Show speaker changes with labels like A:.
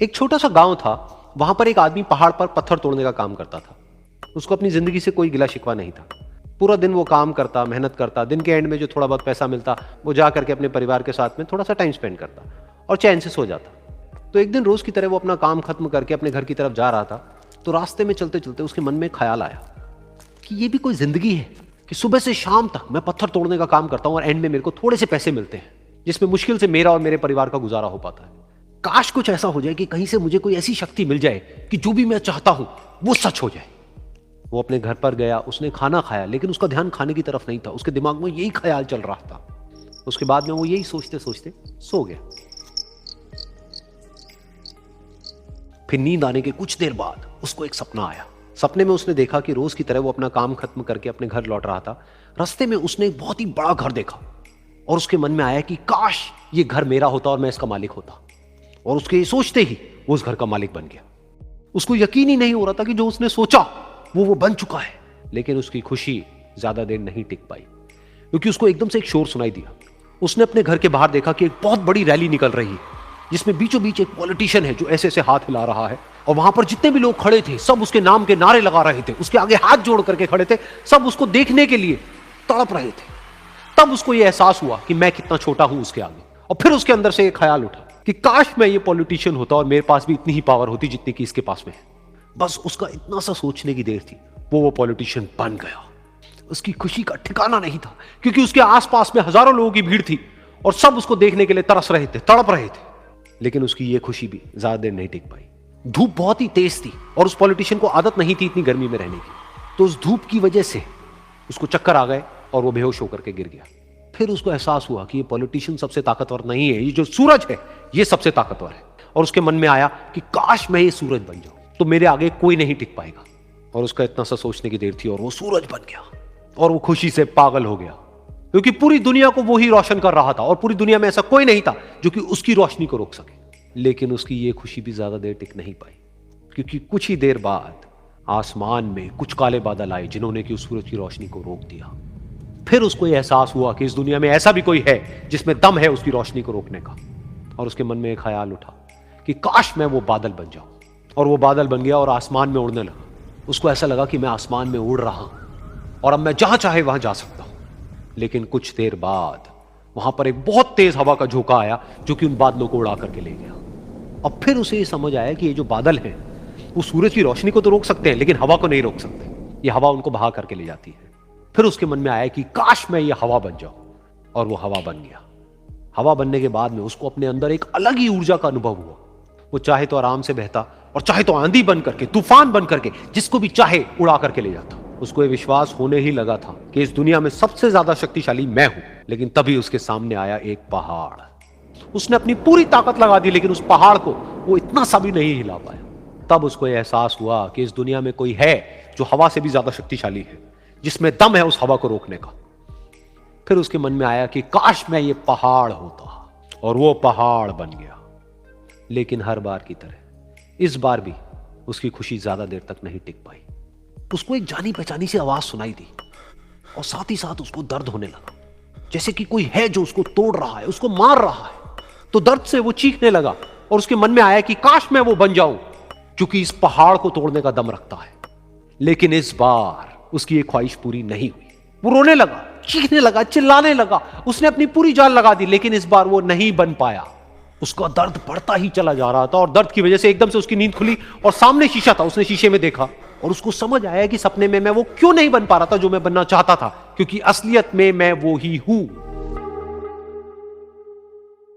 A: एक छोटा सा गांव था। वहां पर एक आदमी पहाड़ पर पत्थर तोड़ने का काम करता था। उसको अपनी जिंदगी से कोई गिला शिकवा नहीं था। पूरा दिन वो काम करता, मेहनत करता, दिन के एंड में जो थोड़ा बहुत पैसा मिलता वो जा करके अपने परिवार के साथ में थोड़ा सा टाइम स्पेंड करता और चैन से सो जाता। तो एक दिन रोज की तरह वो अपना काम खत्म करके अपने घर की तरफ जा रहा था। तो रास्ते में चलते चलते उसके मन में ख्याल आया कि ये भी कोई जिंदगी है कि सुबह से शाम तक मैं पत्थर तोड़ने का काम करता हूं और एंड में मेरे को थोड़े से पैसे मिलते हैं, जिसमें मुश्किल से मेरा और मेरे परिवार का गुजारा हो पाता है। काश कुछ ऐसा हो जाए कि कहीं से मुझे कोई ऐसी शक्ति मिल जाए कि जो भी मैं चाहता हूं वो सच हो जाए। वो अपने घर पर गया, उसने खाना खाया, लेकिन उसका ध्यान खाने की तरफ नहीं था। उसके दिमाग में यही ख्याल चल रहा था। उसके बाद में वो यही सोचते सोचते सो गया। फिर नींद आने के कुछ देर बाद उसको एक सपना आया। सपने में उसने देखा कि रोज की तरह वो अपना काम खत्म करके अपने घर लौट रहा था। रास्ते में उसने एक बहुत ही बड़ा घर देखा और उसके मन में आया कि काश ये घर मेरा होता और मैं इसका मालिक होता। और उसके सोचते ही वो उस घर का मालिक बन गया। उसको यकीन ही नहीं हो रहा था कि जो उसने सोचा वो बन चुका है। लेकिन उसकी खुशी ज्यादा देर नहीं टिक पाई, क्योंकि उसको एकदम से एक शोर सुनाई दिया। उसने अपने घर के बाहर देखा कि एक बहुत बड़ी रैली निकल रही है, जिसमें बीचों बीच एक पॉलिटिशियन है जो ऐसे ऐसे हाथ हिला रहा है। और वहां पर जितने भी लोग खड़े थे सब उसके नाम के नारे लगा रहे थे, उसके आगे हाथ जोड़ करके खड़े थे, सब उसको देखने के लिए तड़प रहे थे। तब उसको यह एहसास हुआ कि मैं कितना छोटा हूं उसके आगे। और फिर उसके अंदर से एक ख्याल उठा कि काश मैं ये पॉलिटिशियन होता और मेरे पास भी इतनी ही पावर होती जितनी कि इसके पास में है। बस उसका इतना सा सोचने की देर थी, वो पॉलिटिशियन बन गया। उसकी खुशी का ठिकाना नहीं था, क्योंकि उसके आसपास में हजारों लोगों की भीड़ थी और सब उसको देखने के लिए तरस रहे थे, तड़प रहे थे। लेकिन उसकी ये खुशी भी ज्यादा देर नहीं टिक पाई। धूप बहुत ही तेज थी और उस पॉलिटिशियन को आदत नहीं थी इतनी गर्मी में रहने की। तो उस धूप की वजह से उसको चक्कर आ गए और वो बेहोश होकर के गिर गया। फिर उसको एहसास हुआ कि ये पॉलिटिशियन सबसे ताकतवर नहीं है, ये जो सूरज है ये सबसे ताकतवर है। और उसके मन में आया कि काश मैं ये सूरज बन जाऊं तो मेरे आगे कोई नहीं टिक पाएगा। और उसका इतना सा सोचने की देर थी और वो सूरज बन गया। और वो खुशी से पागल हो गया, क्योंकि पूरी दुनिया को वो ही रोशन कर रहा था और पूरी दुनिया में ऐसा कोई नहीं था जो कि उसकी रोशनी को रोक सके। लेकिन उसकी ये खुशी भी ज्यादा देर टिक नहीं पाई, क्योंकि कुछ ही देर बाद आसमान में कुछ काले बादल आए जिन्होंने कि उस सूरज की रोशनी को रोक दिया। फिर उसको यह एहसास हुआ कि इस दुनिया में ऐसा भी कोई है जिसमें दम है उसकी रोशनी को रोकने का। और उसके मन में एक ख्याल उठा कि काश मैं वो बादल बन जाऊं। और वो बादल बन गया और आसमान में उड़ने लगा। उसको ऐसा लगा कि मैं आसमान में उड़ रहा हूं और अब मैं जहां चाहे वहां जा सकता हूं। लेकिन कुछ देर बाद वहां पर एक बहुत तेज हवा का झोंका आया जो कि उन बादलों को उड़ा करके ले गया। अब फिर उसे ये समझ आया कि ये जो बादल हैं वो सूरज की रोशनी को तो रोक सकते हैं, लेकिन हवा को नहीं रोक सकते। ये हवा उनको बहा करके ले जाती है। फिर उसके मन में आया कि काश मैं ये हवा बन जाऊं। और वो हवा बन गया। हवा बनने के बाद में उसको अपने अंदर एक अलग ही ऊर्जा का अनुभव हुआ। वो चाहे तो आराम से बहता और चाहे तो आंधी बन करके, तूफान बन करके, जिसको भी चाहे उड़ा करके ले जाता। उसको ये विश्वास होने ही लगा था कि इस दुनिया में सबसे ज्यादा शक्तिशाली मैं हूं। लेकिन तभी उसके सामने आया एक पहाड़। उसने अपनी पूरी ताकत लगा दी, लेकिन उस पहाड़ को वो इतना सा भी नहीं हिला पाया। तब उसको यह एहसास हुआ कि इस दुनिया में कोई है जो हवा से भी ज्यादा शक्तिशाली है, जिसमें दम है उस हवा को रोकने का। फिर उसके मन में आया कि काश मैं ये पहाड़ होता। और वो पहाड़ बन गया। लेकिन हर बार की तरह इस बार भी उसकी खुशी ज्यादा देर तक नहीं टिक पाई। उसको एक जानी पहचानी सी आवाज सुनाई दी और साथ ही साथ उसको दर्द होने लगा, जैसे कि कोई है जो उसको तोड़ रहा है, उसको मार रहा है। तो दर्द से वो चीखने लगा और उसके मन में आया कि काश मैं वो बन जाऊं क्योंकि इस पहाड़ को तोड़ने का दम रखता है। लेकिन इस बार उसकी ये ख्वाहिश पूरी नहीं हुई। वो रोने लगा, चीखने लगा, चिल्लाने लगा। उसने अपनी पूरी जान लगा दी, लेकिन इस बार वो नहीं बन पाया। उसका दर्द बढ़ता ही चला जा रहा था और दर्द की वजह से एकदम से उसकी नींद खुली और सामने शीशा था। उसने शीशे में देखा और उसको समझ आया कि सपने में मैं वो क्यों नहीं बन पा रहा था जो मैं बनना चाहता था, क्योंकि असलियत में मैं वो ही हूं।